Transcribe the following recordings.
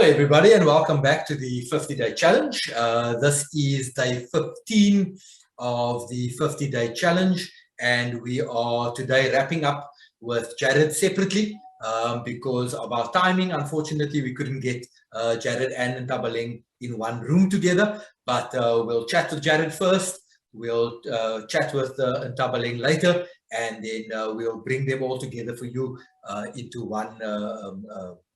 everybody, and welcome back to the 50-day challenge. This is day 15 of the 50-day challenge, and we are today wrapping up with Jared separately because of our timing. Unfortunately, we couldn't get Jared and Ntabeleng in one room together, but we'll chat with Jared first. We'll chat with Ntabeleng later, and then we'll bring them all together for you into one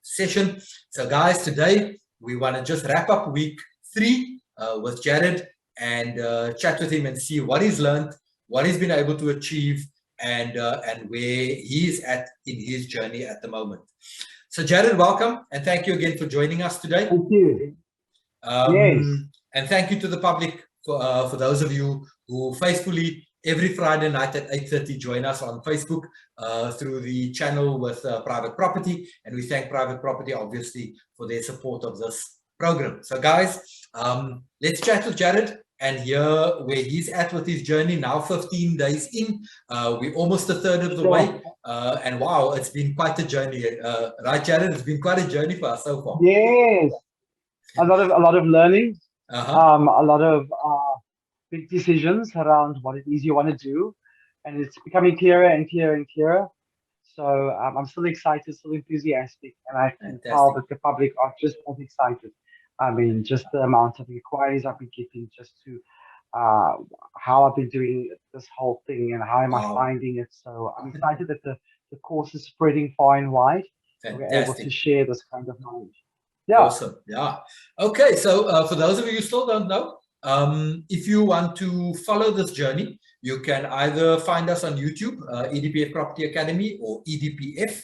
session. So guys, today we want to just wrap up week 3 with Jared and chat with him and see what he's learned, what he's been able to achieve, and where he's at in his journey at the moment. So Jared, welcome, and thank you again for joining us today. Thank you. Yes. And thank you to the public for those of you who faithfully every Friday night at 8:30 join us on Facebook through the channel with Private Property, and we thank Private Property obviously for their support of this program. So guys, let's chat with Jared and hear where he's at with his journey now. 15 days in, we're almost a third of the way, and wow, it's been quite a journey, right, Jared? It's been quite a journey for us so far. Yes, a lot of learning, a lot of big decisions around what it is you want to do, and it's becoming clearer and clearer and clearer. So I'm still excited, still enthusiastic, and I can tell that the public are just as excited. I mean, just the amount of inquiries I've been getting, just to how I've been doing this whole thing and how am I finding it. So I'm excited that the course is spreading far and wide. And we're able to share this kind of knowledge. Yeah. Awesome. Yeah. Okay. So for those of you who still don't know, if you want to follow this journey, you can either find us on YouTube, EDPF Property Academy, or EDPF,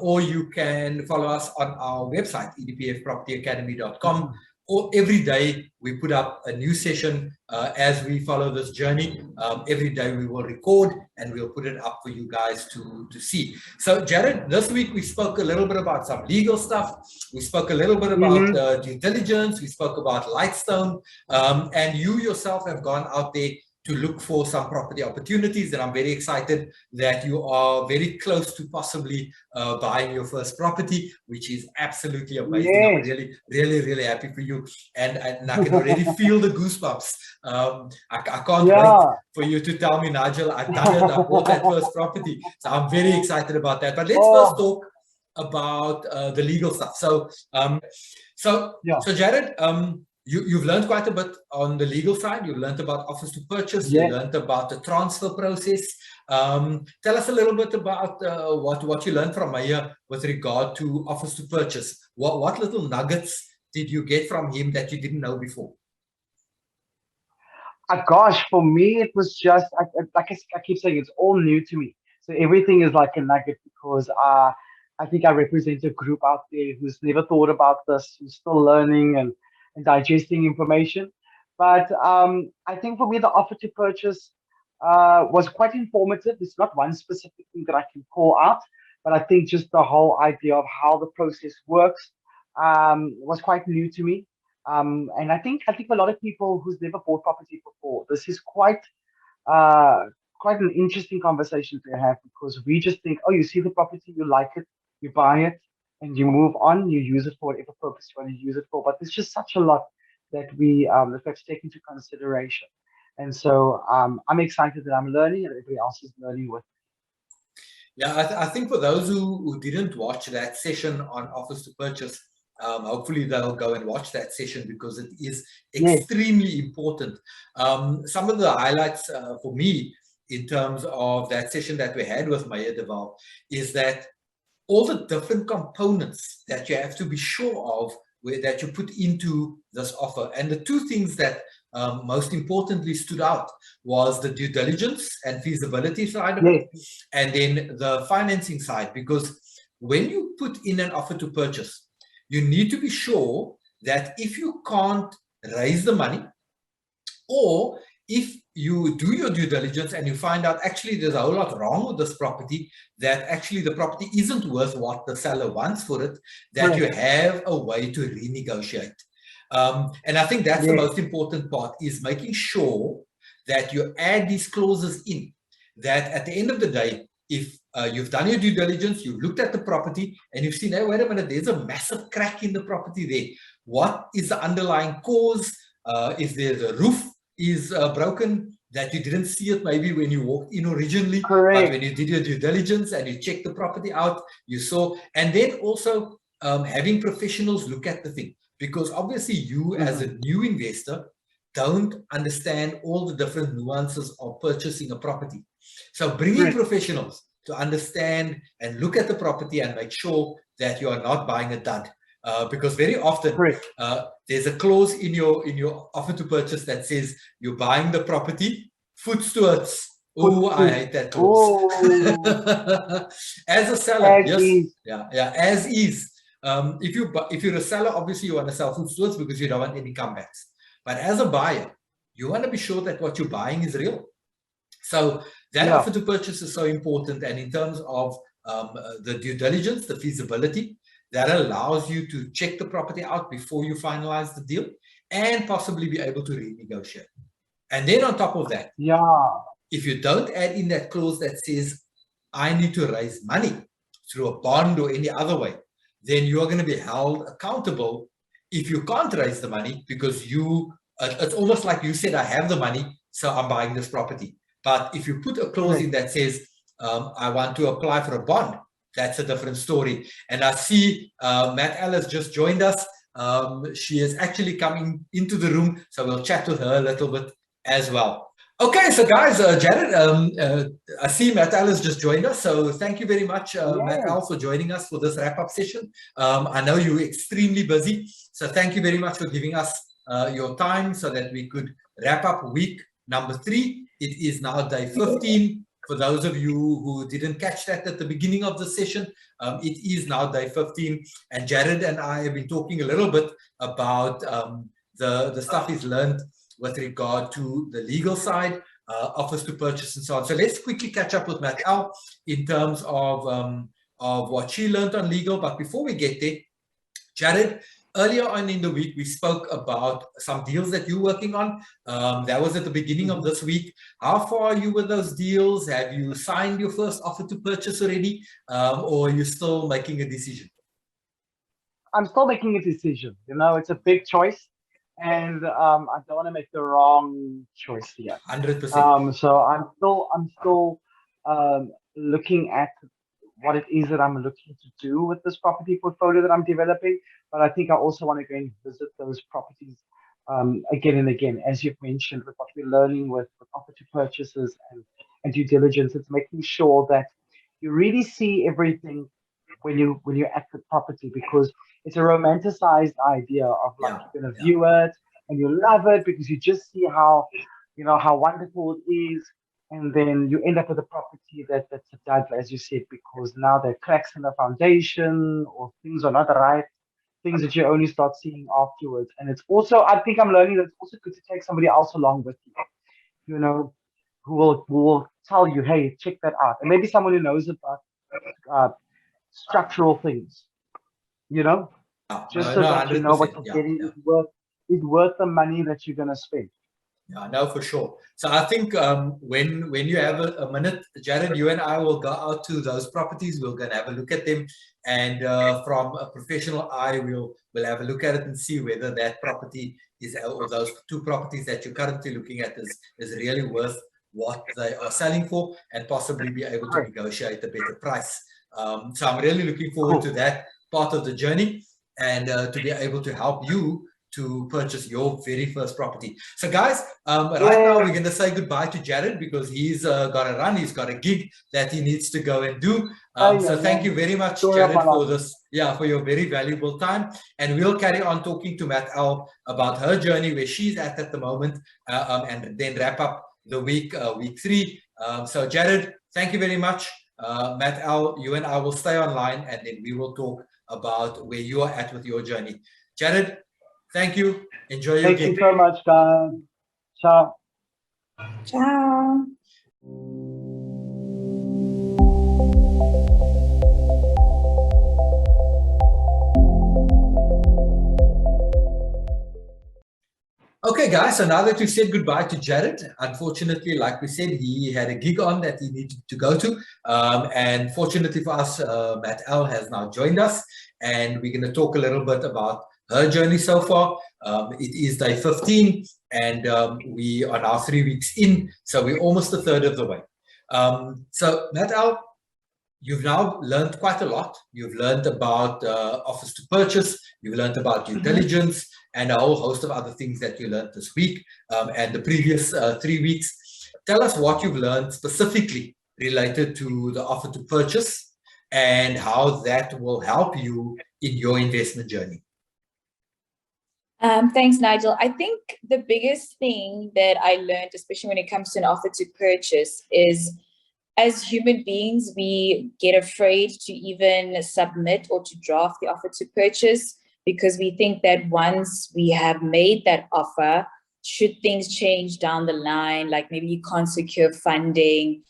or you can follow us on our website, edpfpropertyacademy.com. Or every day we put up a new session as we follow this journey. Every day we will record and we'll put it up for you guys to see. So Jared, this week we spoke a little bit about some legal stuff. We spoke a little bit about due diligence. We spoke about Lightstone, and you yourself have gone out there to look for some property opportunities, and I'm very excited that you are very close to possibly buying your first property, which is absolutely amazing. Yes. I'm really happy for you, and I can already feel the goosebumps. I can't wait for you to tell me, Nigel, I've done it, I bought that first property. So I'm very excited about that. But let's first talk about the legal stuff. So Jared, You've learned quite a bit on the legal side. You've learned about offers to purchase. You learned about the transfer process. Tell us a little bit about what you learned from Maya with regard to offers to purchase. What little nuggets did you get from him that you didn't know before? Gosh, for me, it was just, like I keep saying, it's all new to me. So everything is like a nugget because I think I represent a group out there who's never thought about this, who's still learning and digesting information. But I think for me, the offer to purchase was quite informative. It's not one specific thing that I can call out, but I think just the whole idea of how the process works was quite new to me. And I think a lot of people who's never bought property before, this is quite an interesting conversation to have, because we just think, oh, you see the property, you like it, you buy it, and you move on, you use it for whatever purpose you want to use it for. But there's just such a lot that we have to take into consideration. And so I'm excited that I'm learning and everybody else is learning with me. Yeah, I think for those who didn't watch that session on offers to purchase, hopefully they'll go and watch that session because it is extremely important. Some of the highlights for me in terms of that session that we had with Maya de Waal is that all the different components that you have to be sure of that you put into this offer. And the two things that most importantly stood out was the due diligence and feasibility side of it, and then the financing side. Because when you put in an offer to purchase, you need to be sure that if you can't raise the money, or if you do your due diligence and you find out actually there's a whole lot wrong with this property, that actually the property isn't worth what the seller wants for it, that you have a way to renegotiate. And I think that's the most important part, is making sure that you add these clauses in, that at the end of the day, if you've done your due diligence, you've looked at the property and you've seen, hey, wait a minute, there's a massive crack in the property there. What is the underlying cause? If there's a roof is broken, that you didn't see it maybe when you walked in originally, Correct. but when you did your due diligence and you checked the property out, you saw. And then also having professionals look at the thing, because obviously you as a new investor don't understand all the different nuances of purchasing a property. So bringing professionals to understand and look at the property and make sure that you are not buying a dud. Because very often there's a clause in your offer to purchase that says you're buying the property foot stewards. Oh, I hate that clause. As a seller, as is. If you're a seller, obviously you want to sell foot stewards because you don't want any comebacks. But as a buyer, you want to be sure that what you're buying is real. So that offer to purchase is so important. And in terms of the due diligence, the feasibility, that allows you to check the property out before you finalize the deal and possibly be able to renegotiate. And then on top of that, if you don't add in that clause that says, I need to raise money through a bond or any other way, then you are going to be held accountable if you can't raise the money, because it's almost like you said, I have the money, so I'm buying this property. But if you put a clause in that says, I want to apply for a bond, that's a different story. And I see Matt Ellis just joined us. She is actually coming into the room, so we'll chat with her a little bit as well. Okay, so guys, Jared, I see Matt Ellis just joined us. So thank you very much, Matt Ellis, for joining us for this wrap-up session. I know you're extremely busy, so thank you very much for giving us your time so that we could wrap up week number 3. It is now day 15. For those of you who didn't catch that at the beginning of the session, it is now day 15. And Jared and I have been talking a little bit about the stuff he's learned with regard to the legal side, offers to purchase and so on. So let's quickly catch up with Matt L in terms of what she learned on legal. But before we get there, Jared, earlier on in the week, we spoke about some deals that you're working on. That was at the beginning of this week. How far are you with those deals? Have you signed your first offer to purchase already? Or are you still making a decision? I'm still making a decision. You know, it's a big choice. And I don't want to make the wrong choice here. 100%. So I'm still looking at what it is that I'm looking to do with this property portfolio that I'm developing. But I think I also want to go and visit those properties again and again. As you've mentioned, with what we're learning with offer to purchases and due diligence, it's making sure that you really see everything when you're at the property, because it's a romanticized idea of like you're going to view it and you love it because you just see how wonderful it is. And then you end up with a property that's a dud, as you said, because now there are cracks in the foundation or things are not right, things that you only start seeing afterwards. And it's also, I think I'm learning that it's also good to take somebody else along with you, you know, who will tell you, hey, check that out. And maybe someone who knows about structural things, you know, just so that you know what you're getting is worth the money that you're going to spend. Yeah, no, for sure. So I think when you have a minute, Jared, you and I will go out to those properties. We're going to have a look at them, and from a professional eye, we'll have a look at it and see whether that property is, or those 2 properties that you're currently looking at is really worth what they are selling for, and possibly be able to negotiate a better price. So I'm really looking forward to that part of the journey, and to be able to help you to purchase your very first property. So guys, right now we're going to say goodbye to Jared because he's got to run. He's got a gig that he needs to go and do. So thank you very much, Jared, for this, for your very valuable time. And we'll carry on talking to Matt L about her journey, where she's at the moment, and then wrap up the week 3. So Jared, thank you very much. Matt L, you and I will stay online, and then we will talk about where you are at with your journey. Jared, thank you. Enjoy your gig. Thank you so much, guys. Ciao. Ciao. Okay, guys, so now that we've said goodbye to Jared, unfortunately, like we said, he had a gig on that he needed to go to. And fortunately for us, Matt L has now joined us, and we're going to talk a little bit about her journey so far. It is day 15, and we are now 3 weeks in, so we're almost a third of the way. So Matt L, you've now learned quite a lot. You've learned about offers to purchase, you've learned about due diligence, and a whole host of other things that you learned this week and the previous 3 weeks. Tell us what you've learned specifically related to the offer to purchase and how that will help you in your investment journey. Thanks, Nigel. I think the biggest thing that I learned, especially when it comes to an offer to purchase, is as human beings, we get afraid to even submit or to draft the offer to purchase because we think that once we have made that offer, should things change down the line, like maybe you can't secure funding,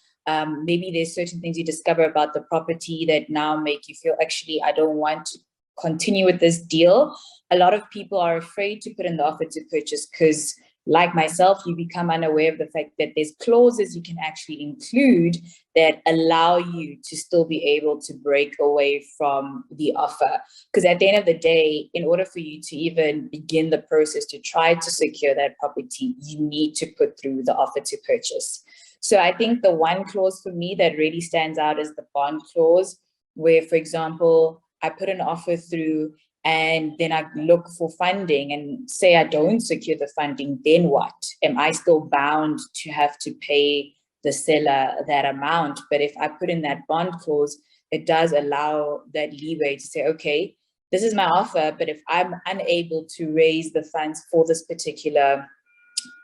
maybe there's certain things you discover about the property that now make you feel, actually, I don't want to continue with this deal. A lot of people are afraid to put in the offer to purchase because, like myself, you become unaware of the fact that there's clauses you can actually include that allow you to still be able to break away from the offer. Because at the end of the day, in order for you to even begin the process to try to secure that property, you need to put through the offer to purchase. So I think the one clause for me that really stands out is the bond clause, where, for example, I put an offer through and then I look for funding and say I don't secure the funding, then what? Am I still bound to have to pay the seller that amount? But if I put in that bond clause, it does allow that leeway to say, okay, this is my offer, but if I'm unable to raise the funds for this particular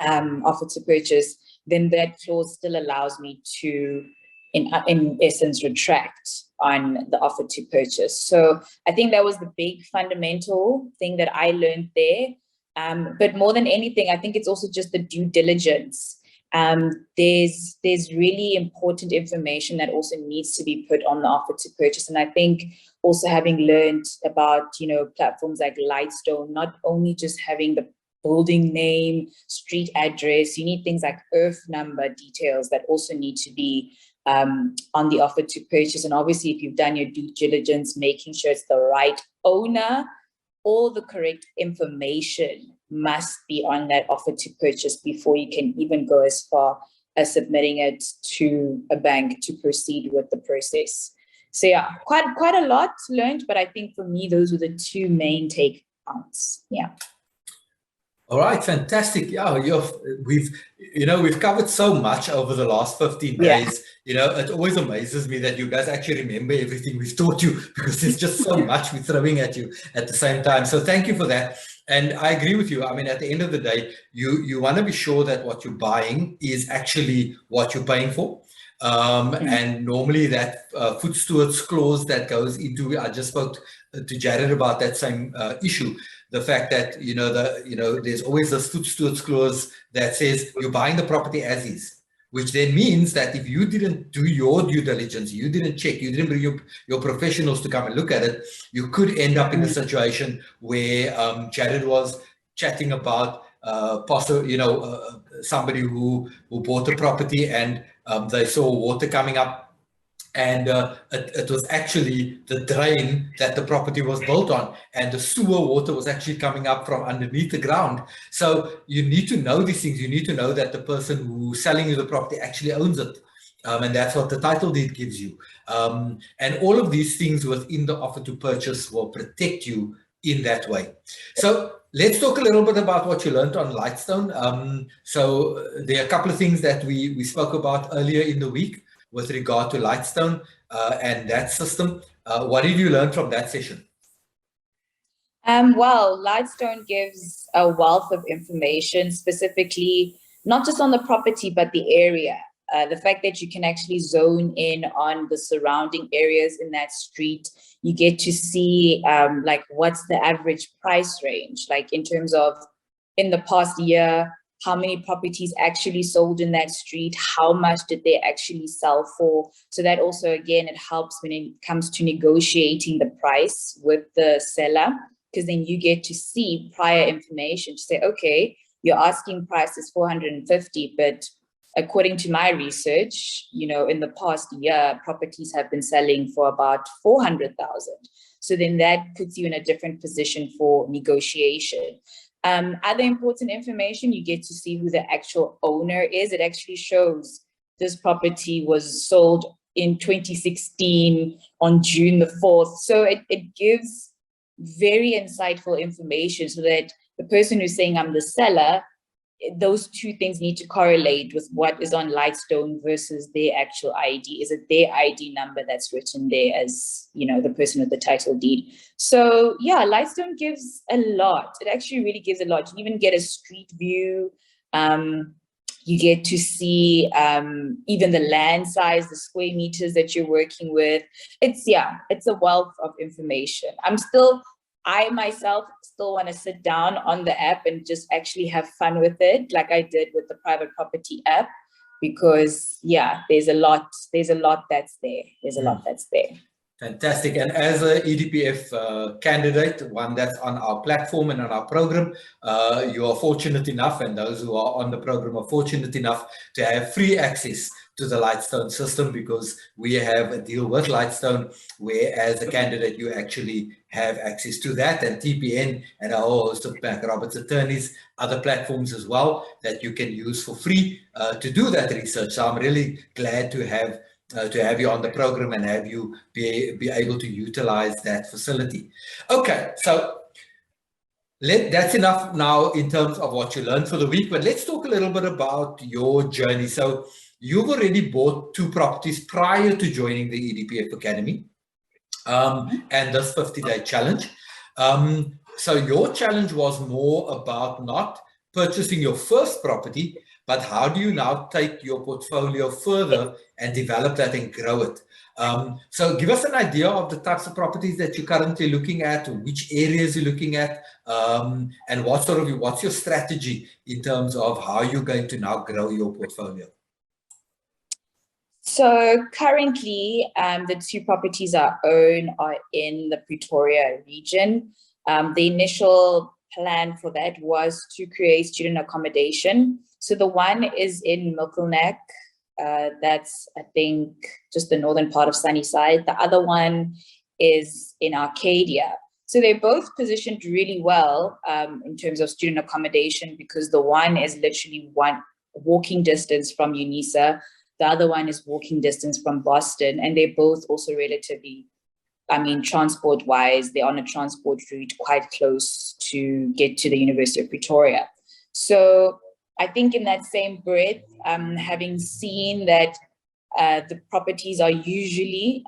offer to purchase, then that clause still allows me to, in essence, retract on the offer to purchase. So I think that was the big fundamental thing that I learned there. But more than anything, I think it's also just the due diligence. There's really important information that also needs to be put on the offer to purchase. And I think also having learned about, platforms like Lightstone, not only just having the building name, street address, you need things like earth number details that also need to be on the offer to purchase. And obviously, if you've done your due diligence, making sure it's the right owner, all the correct information must be on that offer to purchase before you can even go as far as submitting it to a bank to proceed with the process. So yeah, quite a lot learned, but I think for me, those were the two main take points. Yeah. All right, fantastic. Yeah, we've covered so much over the last 15 days. It always amazes me that you guys actually remember everything we've taught you because there's just so much we're throwing at you at the same time. So thank you for that. And I agree with you. I mean, at the end of the day, you want to be sure that what you're buying is actually what you're paying for. And normally that foot stewards clause that goes into, I just spoke to Jared about that same issue. The fact that, there's always this foot stewards clause that says you're buying the property as is, which then means that if you didn't do your due diligence, you didn't check, you didn't bring your professionals to come and look at it, you could end up in a situation where Jared was chatting about somebody who bought a property and they saw water coming up. And it was actually the drain that the property was built on, and the sewer water was actually coming up from underneath the ground. So you need to know these things. You need to know that the person who's selling you the property actually owns it. And that's what the title deed gives you. And all of these things within the offer to purchase will protect you in that way. So let's talk a little bit about what you learned on Lightstone. So there are a couple of things that we spoke about earlier in the week with regard to Lightstone and that system. What did you learn from that session? Well, Lightstone gives a wealth of information, specifically not just on the property, but the area. The fact that you can actually zone in on the surrounding areas in that street. You get to see what's the average price range, like in terms of in the past year, how many properties actually sold in that street, how much did they actually sell for. So that also, again, it helps when it comes to negotiating the price with the seller, because then you get to see prior information to say, okay, your asking price is 450, but according to my research, in the past year, properties have been selling for about 400,000. So then that puts you in a different position for negotiation. Other important information, you get to see who the actual owner is. It actually shows this property was sold in 2016 on June the 4th. So it gives very insightful information so that the person who's saying I'm the seller, those two things need to correlate with what is on Lightstone versus their actual ID. Is it their ID number that's written there as, the person with the title deed? So yeah, Lightstone gives a lot. It actually really gives a lot. You even get a street view. You get to see even the land size, the square meters that you're working with. It's a wealth of information. I myself still want to sit down on the app and just actually have fun with it, like I did with the private property app, because there's a lot that's there. There's a lot that's there. Fantastic. And as a EDPF candidate, one that's on our platform and on our program, you are fortunate enough, and those who are on the program are fortunate enough to have free access to the Lightstone system, because we have a deal with Lightstone where as a candidate you actually have access to that, and TPN and a whole host of Black Roberts attorneys, other platforms as well that you can use for free to do that research. So I'm really glad to have you on the program and have you be able to utilize that facility. Okay, so that's enough now in terms of what you learned for the week, but let's talk a little bit about your journey. So you've already bought 2 properties prior to joining the EDPF Academy and this 50-day challenge. So your challenge was more about not purchasing your first property, but how do you now take your portfolio further and develop that and grow it? So give us an idea of the types of properties that you're currently looking at, which areas you're looking at, and what's your strategy in terms of how you're going to now grow your portfolio? So currently, the 2 properties I own are in the Pretoria region. The initial plan for that was to create student accommodation. So the one is in Milkleneck. That's, I think, just the northern part of Sunnyside. The other one is in Arcadia. So they're both positioned really well in terms of student accommodation, because the one is literally one walking distance from UNISA. The other one is walking distance from Boston. And they're both also relatively, transport-wise, they're on a transport route quite close to get to the University of Pretoria. So I think in that same breath, having seen that the properties are usually,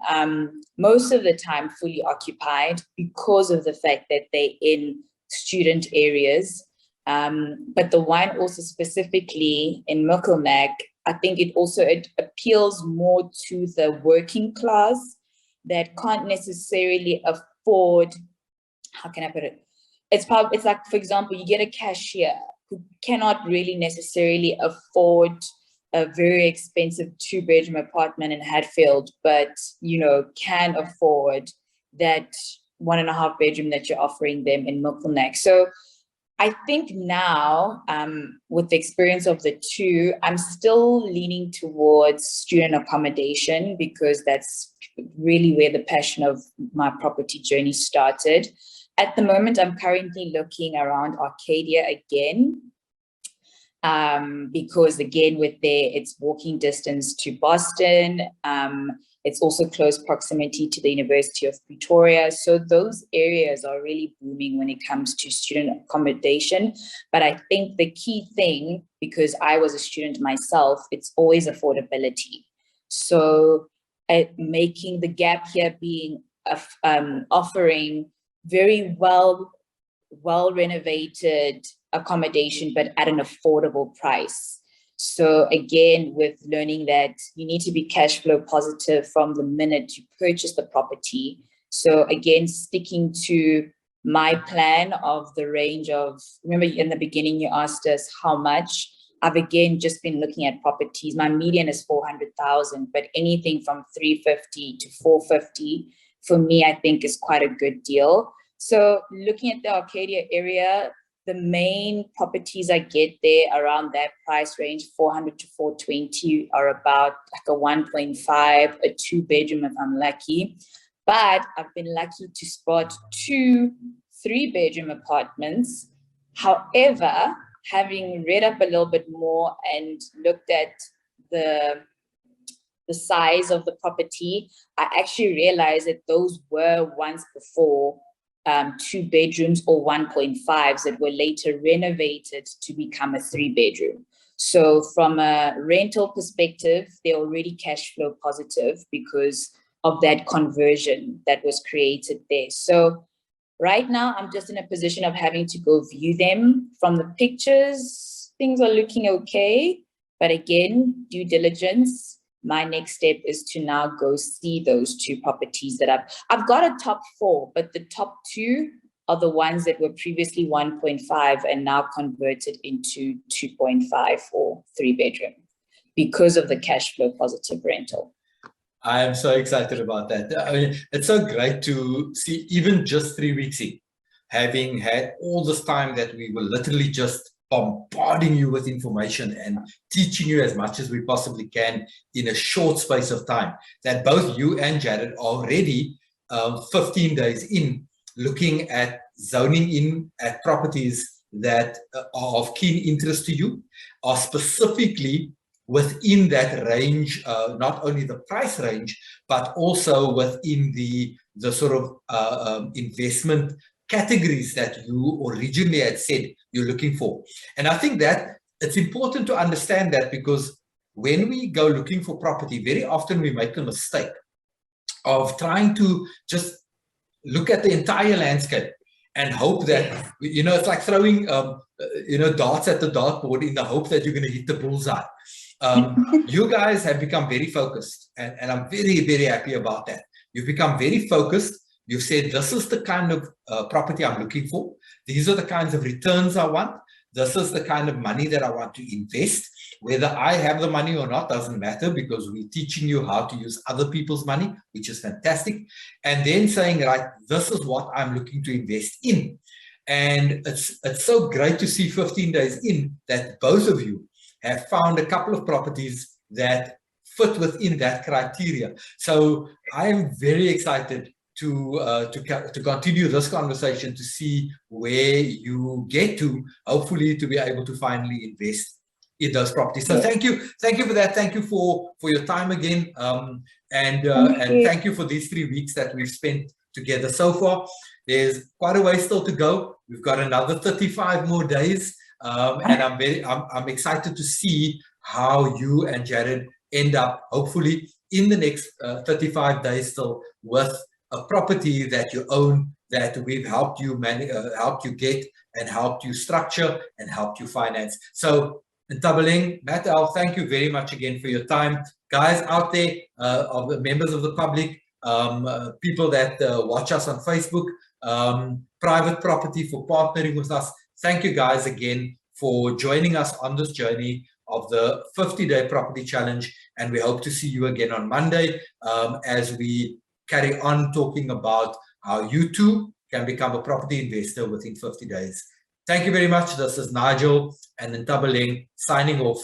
most of the time, fully occupied because of the fact that they're in student areas. But the one also specifically in Milkleneck, I think it appeals more to the working class that can't necessarily afford, how can I put it? It's like, for example, you get a cashier who cannot really necessarily afford a very expensive 2-bedroom apartment in Hatfield, but, can afford that 1.5 bedroom that you're offering them in Milkleneck. So I think now, with the experience of the 2, I'm still leaning towards student accommodation, because that's really where the passion of my property journey started. At the moment, I'm currently looking around Arcadia again, because again, it's walking distance to Boston. It's also close proximity to the University of Pretoria. So those areas are really booming when it comes to student accommodation. But I think the key thing, because I was a student myself, it's always affordability. So making the gap here being offering very well renovated accommodation, but at an affordable price. So again, with learning that you need to be cash flow positive from the minute you purchase the property. So again, sticking to my plan of the range of, remember in the beginning you asked us how much. I've again just been looking at properties. My median is 400,000, but anything from 350 to 450 for me, I think is quite a good deal. So looking at the Arcadia area, the main properties I get there around that price range, 400 to 420, are about like a 1.5, a 2-bedroom if I'm lucky. But I've been lucky to spot 2 3-bedroom apartments. However, having read up a little bit more and looked at the size of the property, I actually realized that those were once before 2 bedrooms or 1.5s that were later renovated to become a 3-bedroom. So from a rental perspective, they're already cash flow positive because of that conversion that was created there. So right now, I'm just in a position of having to go view them. From the pictures, things are looking okay. But again, due diligence. My next step is to now go see those 2 properties that I've got a top 4, but the top 2 are the ones that were previously 1.5 and now converted into 2.5 or 3-bedroom because of the cash flow positive rental. I am so excited about that. I mean, it's so great to see, even just 3 weeks in, having had all this time that we were literally just bombarding you with information and teaching you as much as we possibly can in a short space of time, that both you and Jared are already 15 days in, looking at zoning in at properties that are of keen interest to you, are specifically within that range, not only the price range, but also within the sort of investment categories that you originally had said you're looking for. And I think that it's important to understand that, because when we go looking for property, very often we make a mistake of trying to just look at the entire landscape and hope that, you know, it's like throwing, you know, darts at the dartboard in the hope that you're going to hit the bullseye. You guys have become very focused, and I'm very, very happy about that. You've become very focused. You've said, this is the kind of property I'm looking for. These are the kinds of returns I want. This is the kind of money that I want to invest. Whether I have the money or not doesn't matter, because we're teaching you how to use other people's money, which is fantastic. And then saying, right, this is what I'm looking to invest in. And it's so great to see 15 days in that both of you have found a couple of properties that fit within that criteria. So I am very excited to continue this conversation, to see where you get to, hopefully to be able to finally invest in those properties. So thank you for that. Thank you for your time again, and thank you for these 3 weeks that we've spent together so far. There's quite a way still to go. We've got another 35 more days, and I'm excited to see how you and Jared end up, hopefully in the next 35 days still, with a property that you own, that we've helped you get, and helped you structure, and helped you finance. So Ntabeleng, Matt, thank you very much again for your time. Guys out there, members of the public, people that watch us on Facebook, Private Property, for partnering with us. Thank you guys again for joining us on this journey of the 50-day property challenge. And we hope to see you again on Monday, as we carry on talking about how you too can become a property investor within 50 days. Thank you very much. This is Nigel and Ntabeleng signing off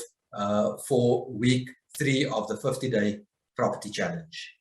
for week 3 of the 50-day property challenge.